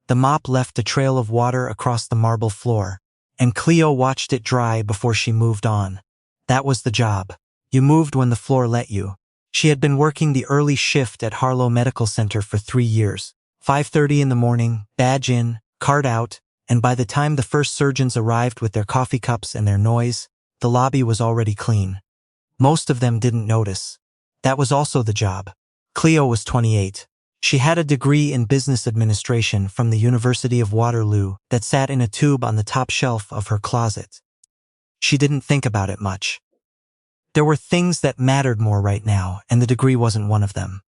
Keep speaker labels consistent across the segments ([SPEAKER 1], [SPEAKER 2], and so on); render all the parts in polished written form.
[SPEAKER 1] The mop left a trail of water across the marble floor, and Cleo watched it dry before she moved on. That was the job. You moved when the floor let you. She had been working the early shift at Harlow Medical Centre for 3 years. 5:30 in the morning, badge in, card out, and by the time the first surgeons arrived with their coffee cups and their noise, the lobby was already clean. Most of them didn't notice. That was also the job. Cleo was 28. She had a degree in business administration from the University of Waterloo that sat in a tube on the top shelf of her closet. She didn't think about it much. There were things that mattered more right now, and the degree wasn't one of them.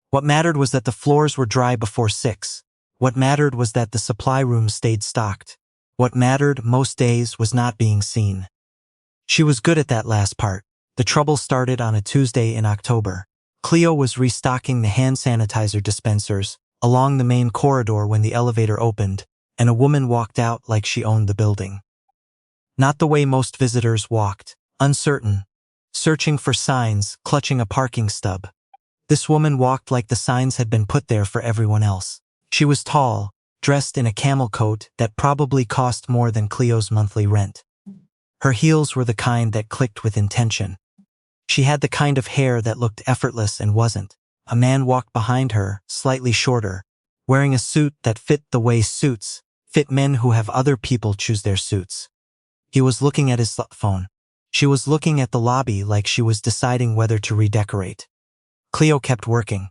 [SPEAKER 1] What mattered was that the floors were dry before 6. What mattered was that the supply room stayed stocked. What mattered most days was not being seen. She was good at that last part. The trouble started on a Tuesday in October. Cleo was restocking the hand sanitizer dispensers along the main corridor when the elevator opened, and a woman walked out like she owned the building. Not the way most visitors walked, uncertain, searching for signs, clutching a parking stub. This woman walked like the signs had been put there for everyone else. She was tall, dressed in a camel coat that probably cost more than Cleo's monthly rent. Her heels were the kind that clicked with intention. She had the kind of hair that looked effortless and wasn't. A man walked behind her, slightly shorter, wearing a suit that fit the way suits fit men who have other people choose their suits. He was looking at his phone. She was looking at the lobby like she was deciding whether to redecorate. Cleo kept working.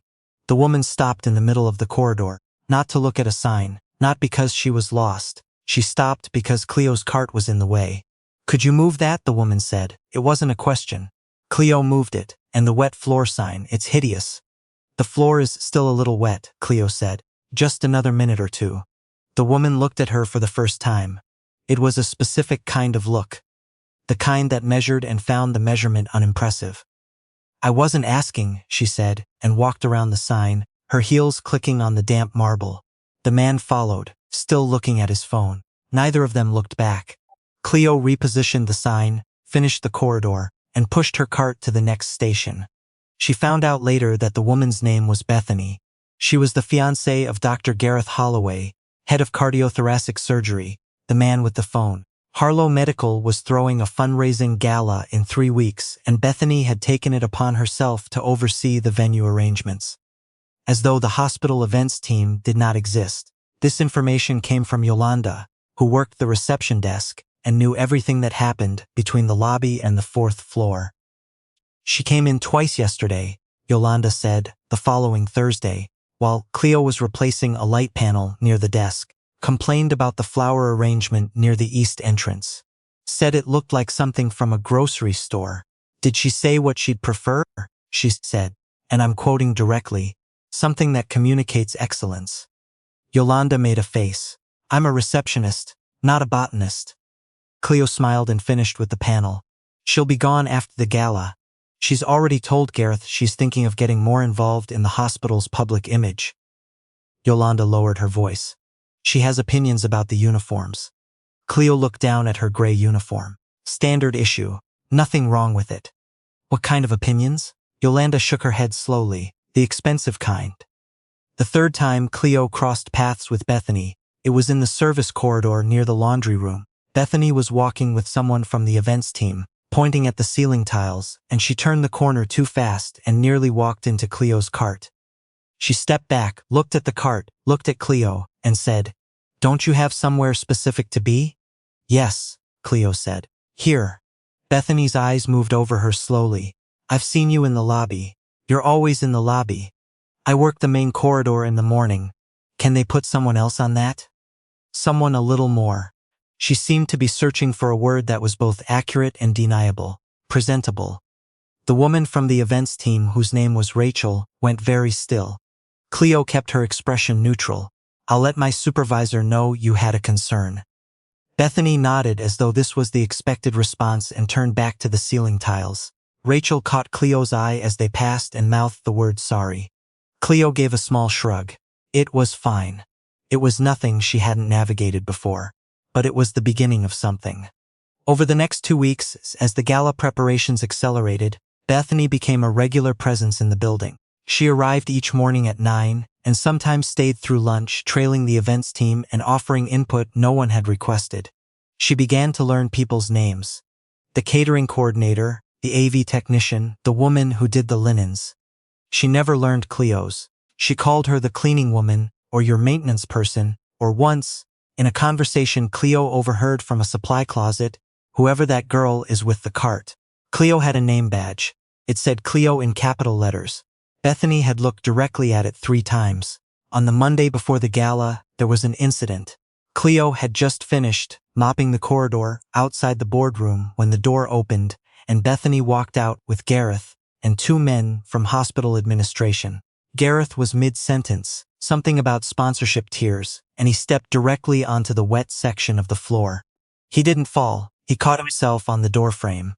[SPEAKER 1] The woman stopped in the middle of the corridor, not to look at a sign, not because she was lost. She stopped because Cleo's cart was in the way. "Could you move that?" the woman said. It wasn't a question. Cleo moved it, and the wet floor sign, "It's hideous." "The floor is still a little wet," Cleo said. "Just another minute or two." The woman looked at her for the first time. It was a specific kind of look. The kind that measured and found the measurement unimpressive. "I wasn't asking," she said, and walked around the sign, her heels clicking on the damp marble. The man followed, still looking at his phone. Neither of them looked back. Cleo repositioned the sign, finished the corridor, and pushed her cart to the next station. She found out later that the woman's name was Bethany. She was the fiancée of Dr. Gareth Holloway, head of cardiothoracic surgery, the man with the phone. Harlow Medical was throwing a fundraising gala in 3 weeks, and Bethany had taken it upon herself to oversee the venue arrangements. As though the hospital events team did not exist. This information came from Yolanda, who worked the reception desk and knew everything that happened between the lobby and the 4th floor. "She came in twice yesterday," Yolanda said, the following Thursday, while Cleo was replacing a light panel near the desk. Complained about the flower arrangement near the east entrance. Said it looked like something from a grocery store. "Did she say what she'd prefer?" she said, and I'm quoting directly, "something that communicates excellence." Yolanda made a face. "I'm a receptionist, not a botanist." Cleo smiled and finished with the panel. "She'll be gone after the gala. She's already told Gareth she's thinking of getting more involved in the hospital's public image." Yolanda lowered her voice. "She has opinions about the uniforms." Cleo looked down at her gray uniform. "Standard issue. Nothing wrong with it." "What kind of opinions?" Yolanda shook her head slowly. "The expensive kind." The third time Cleo crossed paths with Bethany, it was in the service corridor near the laundry room. Bethany was walking with someone from the events team, pointing at the ceiling tiles, and she turned the corner too fast and nearly walked into Cleo's cart. She stepped back, looked at the cart, looked at Cleo, and said, "Don't you have somewhere specific to be?" "Yes," Cleo said. "Here." Bethany's eyes moved over her slowly. "I've seen you in the lobby. You're always in the lobby." "I work the main corridor in the morning. Can they put someone else on that?" "Someone a little more." She seemed to be searching for a word that was both accurate and deniable. "Presentable." The woman from the events team, whose name was Rachel, went very still. Cleo kept her expression neutral. "I'll let my supervisor know you had a concern." Bethany nodded as though this was the expected response and turned back to the ceiling tiles. Rachel caught Cleo's eye as they passed and mouthed the word sorry. Cleo gave a small shrug. It was fine. It was nothing she hadn't navigated before. But it was the beginning of something. Over the next 2 weeks, as the gala preparations accelerated, Bethany became a regular presence in the building. She arrived each morning at 9, and sometimes stayed through lunch, trailing the events team and offering input no one had requested. She began to learn people's names. The catering coordinator, the AV technician, the woman who did the linens. She never learned Cleo's. She called her the cleaning woman, or your maintenance person, or once, in a conversation Cleo overheard from a supply closet, whoever that girl is with the cart. Cleo had a name badge. It said Cleo in capital letters. Bethany had looked directly at it 3 times. On the Monday before the gala, there was an incident. Cleo had just finished mopping the corridor outside the boardroom when the door opened and Bethany walked out with Gareth and 2 men from hospital administration. Gareth was mid-sentence, something about sponsorship tiers, and he stepped directly onto the wet section of the floor. He didn't fall. He caught himself on the doorframe.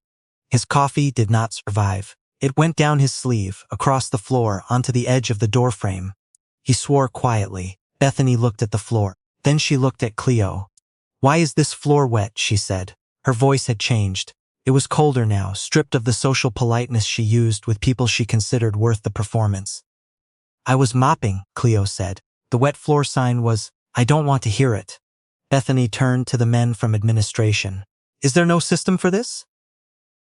[SPEAKER 1] His coffee did not survive. It went down his sleeve, across the floor, onto the edge of the doorframe. He swore quietly. Bethany looked at the floor. Then she looked at Cleo. "Why is this floor wet?" she said. Her voice had changed. It was colder now, stripped of the social politeness she used with people she considered worth the performance. "I was mopping," Cleo said. "The wet floor sign was, I don't want to hear it." Bethany turned to the men from administration. "Is there no system for this?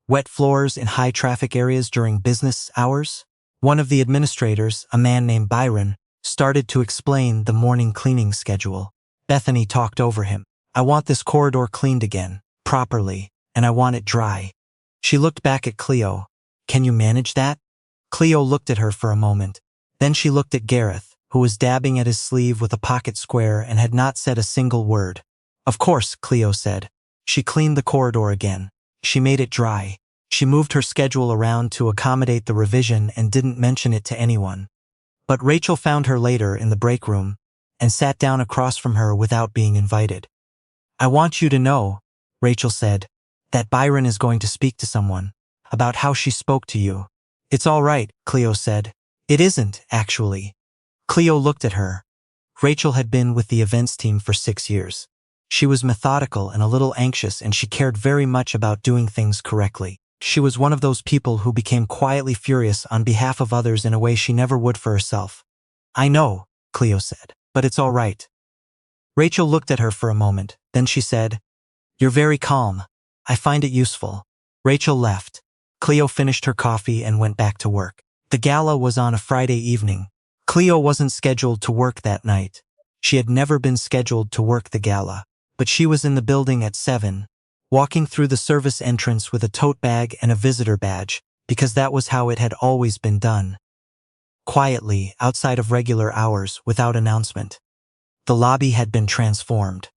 [SPEAKER 1] Wet floors in high-traffic areas during business hours?" One of the administrators, a man named Byron, started to explain the morning cleaning schedule. Bethany talked over him. "I want this corridor cleaned again, properly, and I want it dry." She looked back at Cleo. "Can you manage that?" Cleo looked at her for a moment. Then she looked at Gareth, who was dabbing at his sleeve with a pocket square and had not said a single word. "Of course," Cleo said. She cleaned the corridor again. She made it dry. She moved her schedule around to accommodate the revision and didn't mention it to anyone. But Rachel found her later in the break room and sat down across from her without being invited. "I want you to know," Rachel said, "that Byron is going to speak to someone about how she spoke to you." "It's all right," Cleo said. "It isn't, actually." Cleo looked at her. Rachel had been with the events team for 6 years. She was methodical and a little anxious, and she cared very much about doing things correctly. She was one of those people who became quietly furious on behalf of others in a way she never would for herself. "I know," Cleo said, "but it's all right." Rachel looked at her for a moment. Then she said, "You're very calm. I find it useful." Rachel left. Cleo finished her coffee and went back to work. The gala was on a Friday evening. Cleo wasn't scheduled to work that night. She had never been scheduled to work the gala. But she was in the building at 7, walking through the service entrance with a tote bag and a visitor badge, because that was how it had always been done. Quietly, outside of regular hours, without announcement. The lobby had been transformed.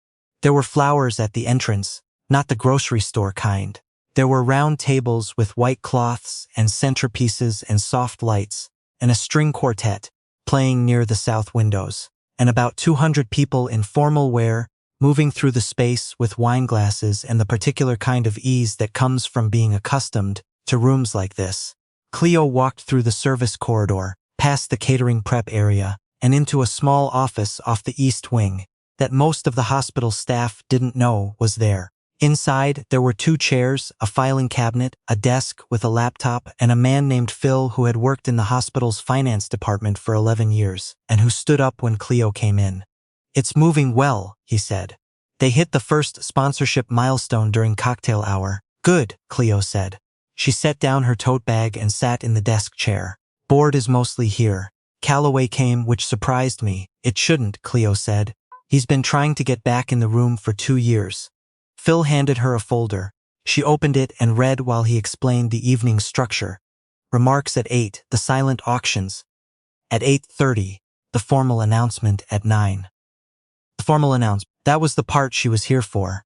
[SPEAKER 1] There were flowers at the entrance, not the grocery store kind. There were round tables with white cloths and centerpieces and soft lights, and a string quartet playing near the south windows, and about 200 people in formal wear moving through the space with wine glasses and the particular kind of ease that comes from being accustomed to rooms like this. Cleo walked through the service corridor, past the catering prep area, and into a small office off the east wing that most of the hospital staff didn't know was there. Inside, there were 2 chairs, a filing cabinet, a desk with a laptop, and a man named Phil who had worked in the hospital's finance department for 11 years, and who stood up when Cleo came in. "It's moving well," he said. "They hit the first sponsorship milestone during cocktail hour." "Good," Cleo said. She set down her tote bag and sat in the desk chair. "Board is mostly here. Calloway came, which surprised me." "It shouldn't," Cleo said. "He's been trying to get back in the room for 2 years. Phil handed her a folder. She opened it and read while he explained the evening's structure. Remarks at 8, the silent auctions. At 8:30, the formal announcement at 9. The formal announcement. That was the part she was here for.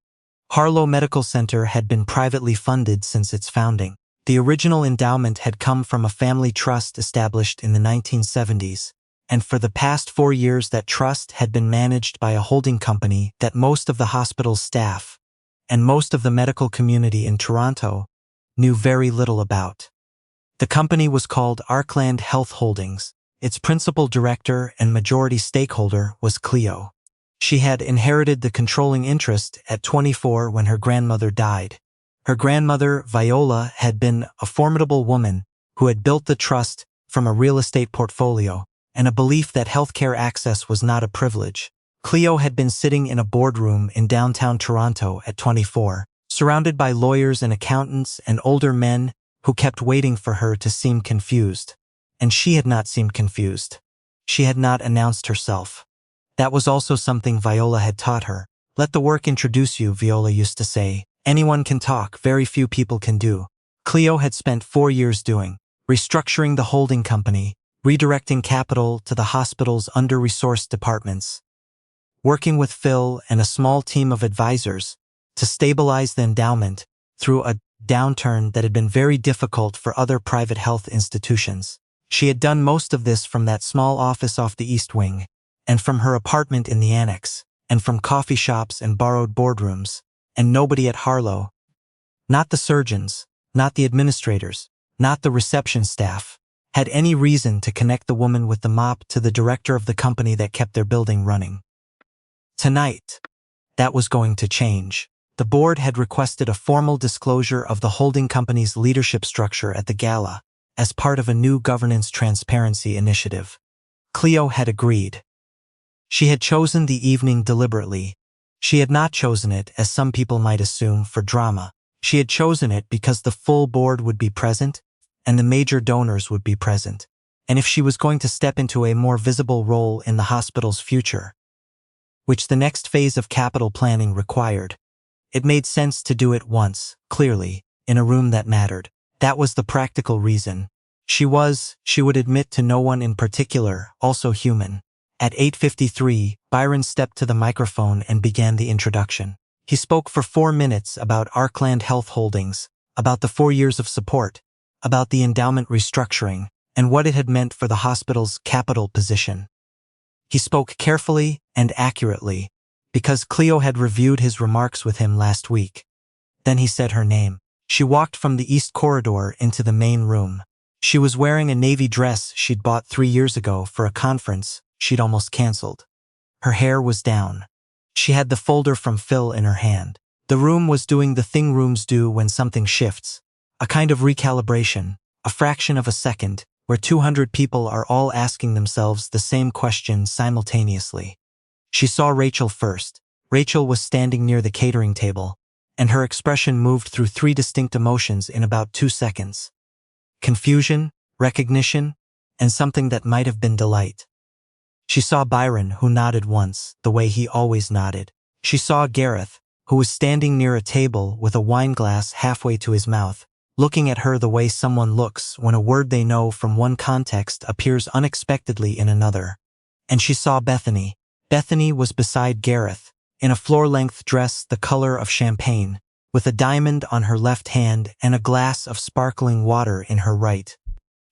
[SPEAKER 1] Harlow Medical Centre had been privately funded since its founding. The original endowment had come from a family trust established in the 1970s, and for the past 4 years that trust had been managed by a holding company that most of the hospital's staff and most of the medical community in Toronto knew very little about. The company was called Arkland Health Holdings. Its principal director and majority stakeholder was Cleo. She had inherited the controlling interest at 24 when her grandmother died. Her grandmother, Viola, had been a formidable woman who had built the trust from a real estate portfolio and a belief that healthcare access was not a privilege. Cleo had been sitting in a boardroom in downtown Toronto at 24, surrounded by lawyers and accountants and older men who kept waiting for her to seem confused. And she had not seemed confused. She had not announced herself. That was also something Viola had taught her. Let the work introduce you, Viola used to say. Anyone can talk, very few people can do. Cleo had spent 4 years doing, restructuring the holding company, redirecting capital to the hospital's under-resourced departments, working with Phil and a small team of advisors to stabilize the endowment through a downturn that had been very difficult for other private health institutions. She had done most of this from that small office off the East Wing, and from her apartment in the annex, and from coffee shops and borrowed boardrooms, and nobody at Harlow, not the surgeons, not the administrators, not the reception staff, had any reason to connect the woman with the mop to the director of the company that kept their building running. Tonight, that was going to change. The board had requested a formal disclosure of the holding company's leadership structure at the gala, as part of a new governance transparency initiative. Cleo had agreed. She had chosen the evening deliberately. She had not chosen it, as some people might assume, for drama. She had chosen it because the full board would be present, and the major donors would be present, and if she was going to step into a more visible role in the hospital's future, which the next phase of capital planning required, it made sense to do it once, clearly, in a room that mattered. That was the practical reason. She would admit to no one in particular, also human. At 8:53, Byron stepped to the microphone and began the introduction. He spoke for 4 minutes about Arkland Health Holdings, about the 4 years of support, about the endowment restructuring, and what it had meant for the hospital's capital position. He spoke carefully and accurately, because Cleo had reviewed his remarks with him last week. Then he said her name. She walked from the east corridor into the main room. She was wearing a navy dress she'd bought 3 years ago for a conference she'd almost canceled. Her hair was down. She had the folder from Phil in her hand. The room was doing the thing rooms do when something shifts, a kind of recalibration, a fraction of a second, where 200 people are all asking themselves the same question simultaneously. She saw Rachel first. Rachel was standing near the catering table, and her expression moved through 3 distinct emotions in about 2 seconds. Confusion, recognition, and something that might have been delight. She saw Byron, who nodded once, the way he always nodded. She saw Gareth, who was standing near a table with a wineglass halfway to his mouth, looking at her the way someone looks when a word they know from one context appears unexpectedly in another. And she saw Bethany. Bethany was beside Gareth, in a floor-length dress the color of champagne, with a diamond on her left hand and a glass of sparkling water in her right.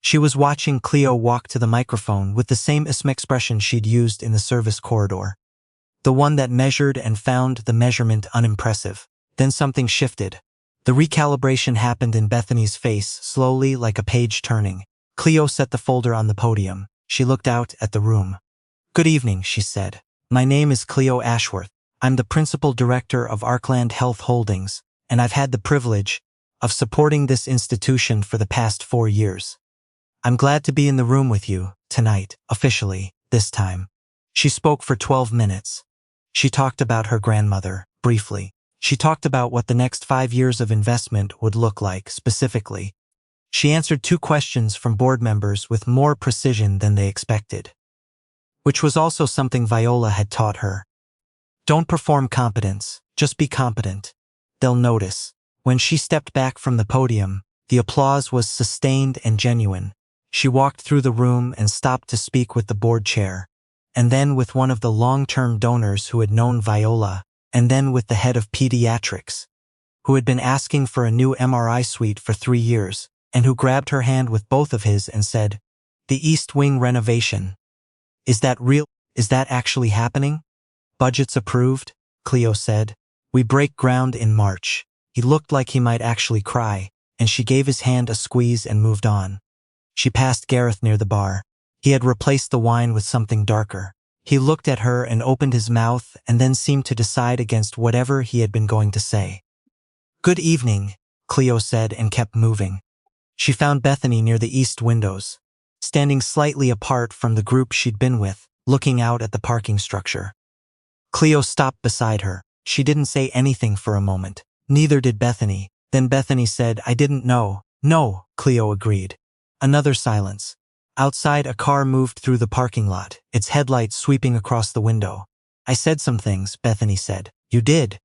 [SPEAKER 1] She was watching Cleo walk to the microphone with the same expression she'd used in the service corridor. The one that measured and found the measurement unimpressive. Then something shifted. The recalibration happened in Bethany's face, slowly, like a page turning. Cleo set the folder on the podium. She looked out at the room. "Good evening," she said. "My name is Cleo Ashworth. I'm the principal director of Arkland Health Holdings, and I've had the privilege of supporting this institution for the past 4 years. I'm glad to be in the room with you, tonight, officially, this time." She spoke for 12 minutes. She talked about her grandmother, briefly. She talked about what the next 5 years of investment would look like, specifically. She answered 2 questions from board members with more precision than they expected, which was also something Viola had taught her. Don't perform competence, just be competent. They'll notice. When she stepped back from the podium, the applause was sustained and genuine. She walked through the room and stopped to speak with the board chair, and then with one of the long-term donors who had known Viola, and then with the head of pediatrics, who had been asking for a new MRI suite for 3 years, and who grabbed her hand with both of his and said, "The East Wing renovation. Is that real? Is that actually happening?" "Budget's approved," Cleo said. "We break ground in March." He looked like he might actually cry, and she gave his hand a squeeze and moved on. She passed Gareth near the bar. He had replaced the wine with something darker. He looked at her and opened his mouth and then seemed to decide against whatever he had been going to say. "Good evening," Cleo said and kept moving. She found Bethany near the east windows, standing slightly apart from the group she'd been with, looking out at the parking structure. Cleo stopped beside her. She didn't say anything for a moment. Neither did Bethany. Then Bethany said, "I didn't know." "No," Cleo agreed. Another silence. Outside, a car moved through the parking lot, its headlights sweeping across the window. "I said some things," Bethany said. "You did?"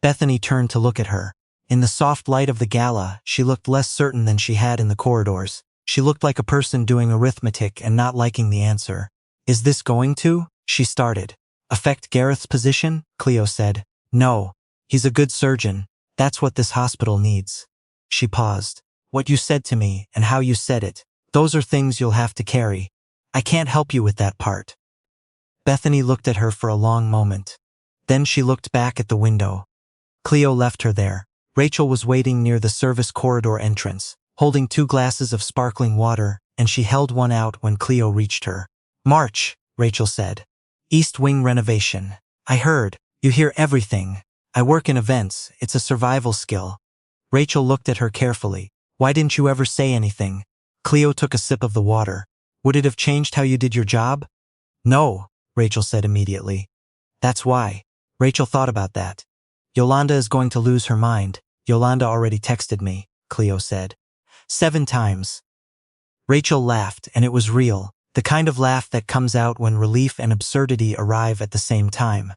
[SPEAKER 1] Bethany turned to look at her. In the soft light of the gala, she looked less certain than she had in the corridors. She looked like a person doing arithmetic and not liking the answer. "Is this going to?" she started. "Affect Gareth's position?" Cleo said. "No. He's a good surgeon. That's what this hospital needs." She paused. "What you said to me, and how you said it, those are things you'll have to carry. I can't help you with that part." Bethany looked at her for a long moment. Then she looked back at the window. Cleo left her there. Rachel was waiting near the service corridor entrance, holding 2 glasses of sparkling water, and she held one out when Cleo reached her. "March," Rachel said. "East Wing renovation. I heard. You hear everything. I work in events. It's a survival skill." Rachel looked at her carefully. "Why didn't you ever say anything?" Cleo took a sip of the water. "Would it have changed how you did your job?" "No," Rachel said immediately. "That's why." Rachel thought about that. "Yolanda is going to lose her mind. Yolanda already texted me," Cleo said. 7 times. Rachel laughed, and it was real, the kind of laugh that comes out when relief and absurdity arrive at the same time.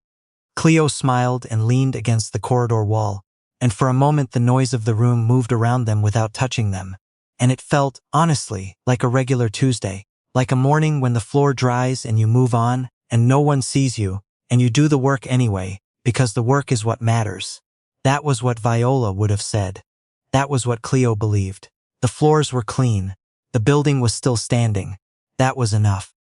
[SPEAKER 1] Cleo smiled and leaned against the corridor wall, and for a moment the noise of the room moved around them without touching them. And it felt, honestly, like a regular Tuesday, like a morning when the floor dries and you move on, and no one sees you, and you do the work anyway, because the work is what matters. That was what Viola would have said. That was what Cleo believed. The floors were clean. The building was still standing. That was enough.